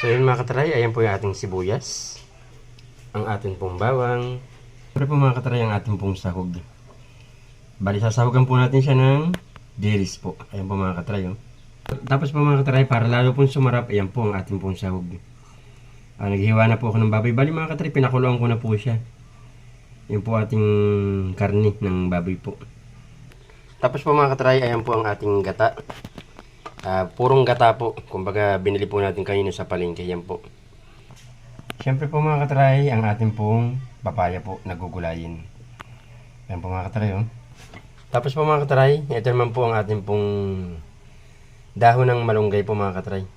So yun mga katray, ayan po yung ating sibuyas, ang ating pong bawang, siyempre po mga katray ang ating pong sahog. Bali sasahogan po natin siya ng dilis po. Ayan po mga katray. Oh. Tapos po mga katray, para lalo pong sumarap, ayan po ang ating pong sahog. Naghiwa na po ako ng baboy. Bali mga katray, pinakuluan ko na po siya. Yan po ating karni ng baboy po. Tapos po mga katray, ayan po ang ating gata. Purong gata po. Kumbaga binili po natin kanina sa palengke. Yan po. Siyempre po mga katray, ang ating pong papaya po nagugulayin. Ayan po mga katray. Oh. Tapos po mga katray, ito naman po ang ating pong dahon ng malunggay po mga katray.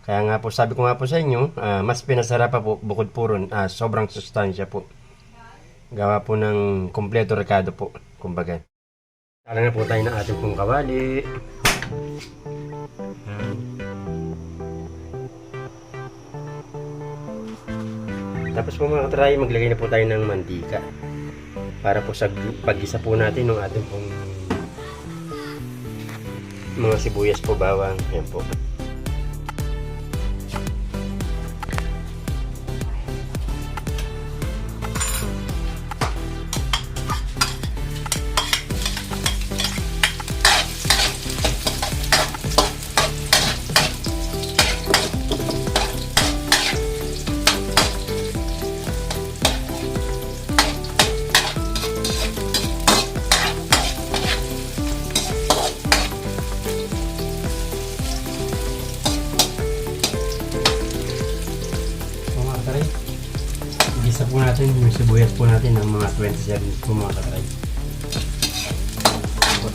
Kaya nga po, sabi ko nga po sa inyo, mas pinasarap pa po bukod po ron. Sobrang sustansya po. Gawa po ng kompleto rekado po. Kumbaga. Tala na po tayo ng ating pong kawali. Tapos po mga katray, maglagay na po tayo ng mantika para po sa pag-isa po natin ng ating pong mga sibuyas po, bawang. Yan po. Igisa po natin yung sibuyas po natin ng mga 20 seconds po mga katray. Po.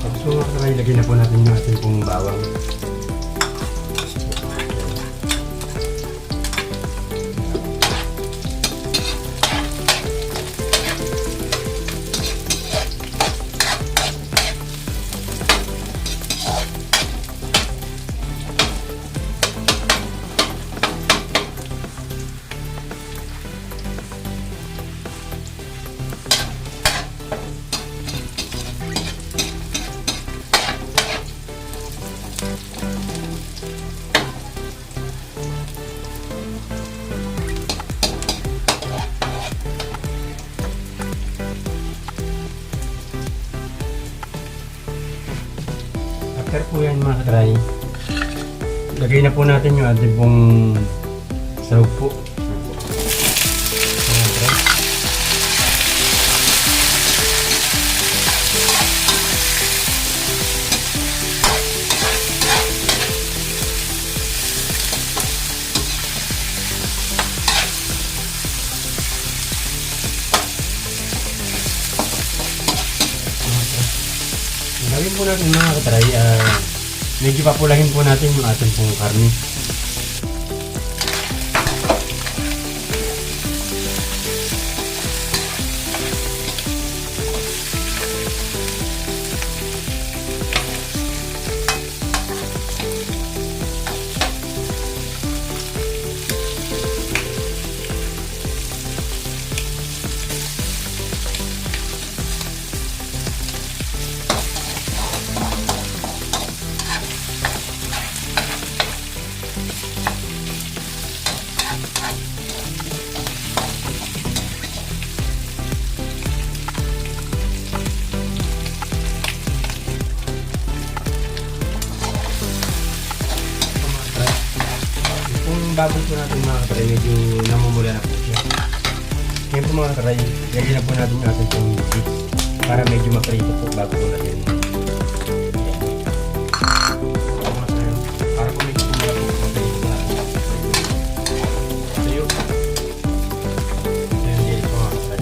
Tapos po mga katray, lagyan na po natin yung ating pong bawang. After po yan mga katray, lagay na po natin yung ating pong sahog po. Gawin po natin mga katray, medyo papulahin po natin yung ating pong karni. Baboy po natin mga katray, medyo namumula na po siya. Ngayon po mga katray, lagyan na po natin yung ating pong meat para medyo maprito po bago po natin. Para po medyo kumula po maprito po natin. So yun. Ayan din po mga katray.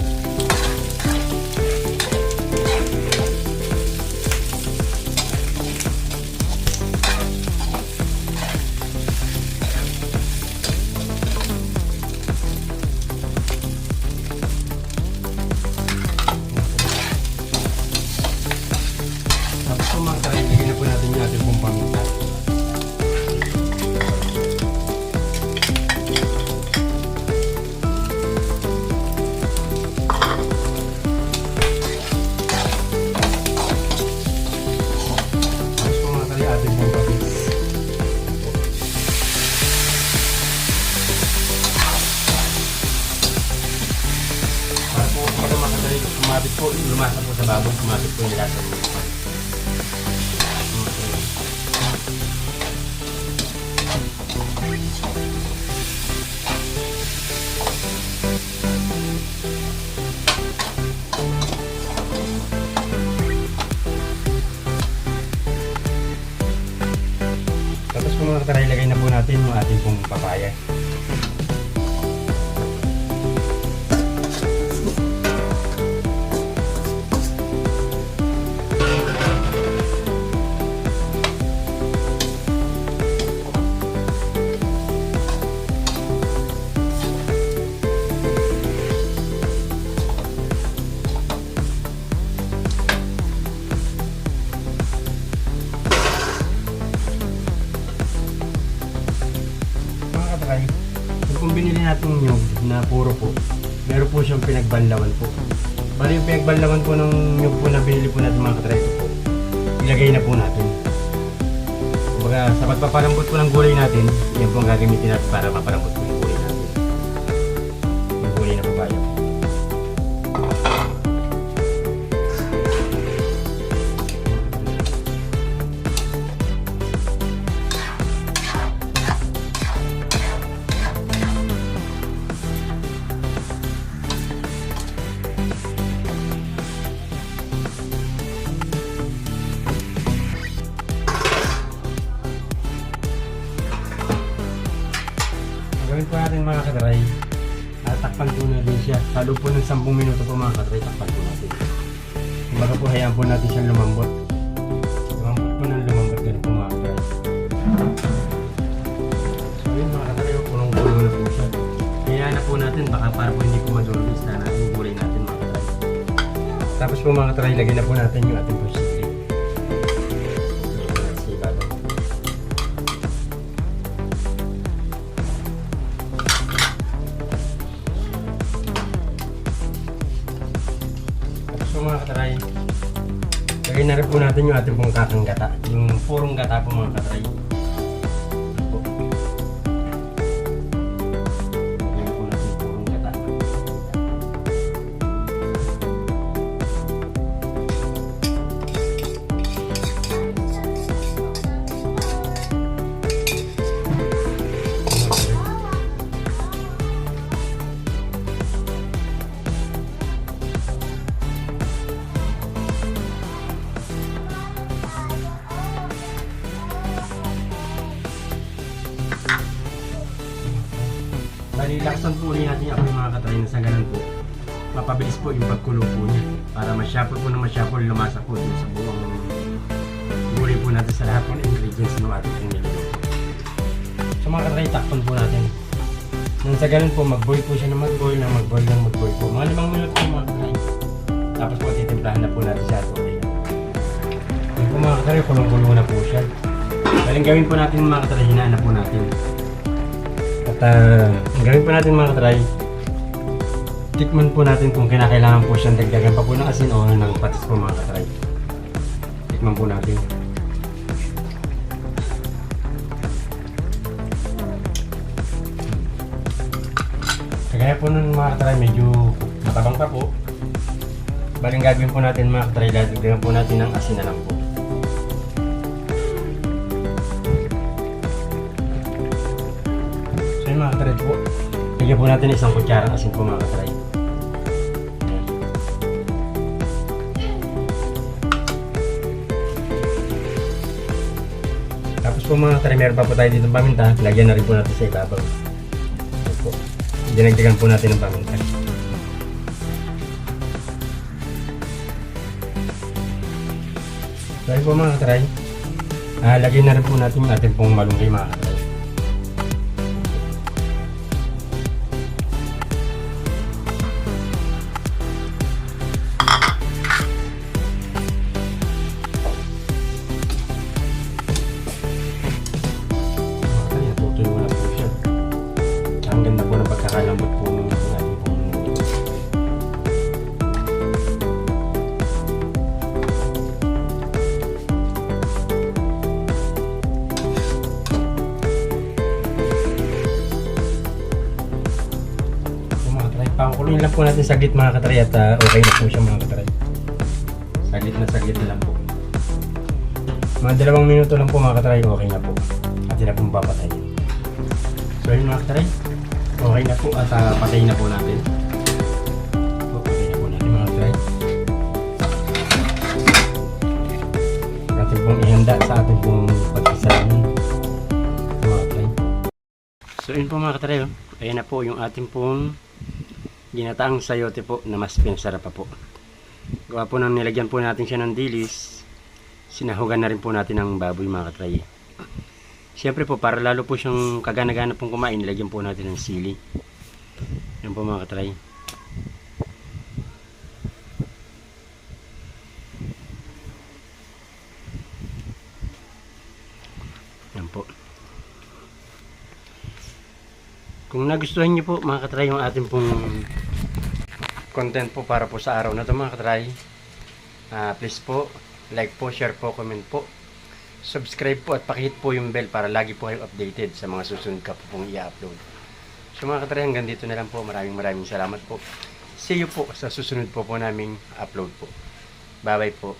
sa baboy, kumapit po yung lasa niya. Tapos po mga kataray, ilagay na po natin yung ating pong papaya. Kung binili natin yung na puro po, meron po siyang pinagbanlawan po. Bali yung pinagbanlawan po ng nyug po na binili po natin mga katry, ito po, ilagay na po natin. Kumbaga, sa pagpapalambot po ng gulay natin, yan po ang gagamitin natin para mapalambot po yung gulay natin. Yung gulay na papaya. Gawin po natin mga katry, takpan po natin siya. Sa loob po ng 10 minuto po mga katry, takpan po natin. Kumbaga po, hayaan po natin siyang lumambot. Lumambot po ng lumambot, ganun po mga katry. So yun mga katry, punong-puno na po siya. Kaya na po natin, baka para po hindi po madulis na natin yung gulay natin mga katry. Tapos po mga katry, lagyan na po natin yung ating po sili. So mga katry, lagay na rin po natin yung ating pong kakang gata, yung purong gata po mga katry. Lagay po natin yung purong gata. Bali, laksan po ulit natin yung mga katry na sa ganun po. Mapabilis po yung pagkulo po niya. Para masyapol po na masyapol, lumasa po dun sa buong gulay po natin sa lahat ng ingredients ng ating pong niluluto. So mga katry, takpan po natin. Nang sa ganun po, mag-boil po siya ng mag-boil, po. Mga 5 minuto po mga katry. Tapos po, titimplahan na po natin siya at okay na. Yung po mga katry, kulong-kulo na po siya. Baling gawin po natin mga katry, hinaan na po natin. At ang gawin po natin mga katry, tikman po natin kung kinakailangan po siyang dagdagan pa po ng asin o ng patis po mga katry. Tikman po natin. Kagaya po nun mga katry, medyo matabang pa po. Baling gagawin po natin mga katry, dagdagan po natin ng asin na lang po. Mga katry po, lagyan po natin isang kutsarang asin po mga katry. Tapos po mga katry, meron pa po tayo dito ng paminta, lagyan na rin po natin sa ibabaw. Dinagdagan po natin ng paminta. Dahil po mga katry, lagyan na rin po natin yung ating pong malunggay mga katry. Ang ganda po ng pagkakalambot po ng ating pong mga katry. Pangkulong lang po natin saglit mga katry at okay na po siya mga katry. saglit na lang po. Mga 2 minuto lang po mga katry, okay na po. At yun na pong papatayin. So yun mga katry, okay na po at patayin na po natin. So, patayin na po natin mga katry. Atin pong ihanda sa ating pong pagsasayin. Mga katry. So yun po mga katry, ayan na po yung ating pong ginataang sayote po na mas pinasarap pa po. Gawa po nang nilagyan po natin siya ng dilis, sinahugan na rin po natin ng baboy mga katry. Siyempre po para lalo po siyang kagana-gana pong kumain, nilagyan po natin ng sili. Yan po mga katry. Yan po. Kung nagustuhan niyo po mga katry yung ating pong content po para po sa araw na ito mga katry, please po like po, share po, comment po, subscribe po at pakihit po yung bell para lagi po kayong updated sa mga susunod ka po pong i-upload. So mga katry, hanggang dito na lang po. Maraming salamat po. See you po sa susunod po naming upload po. Bye bye po.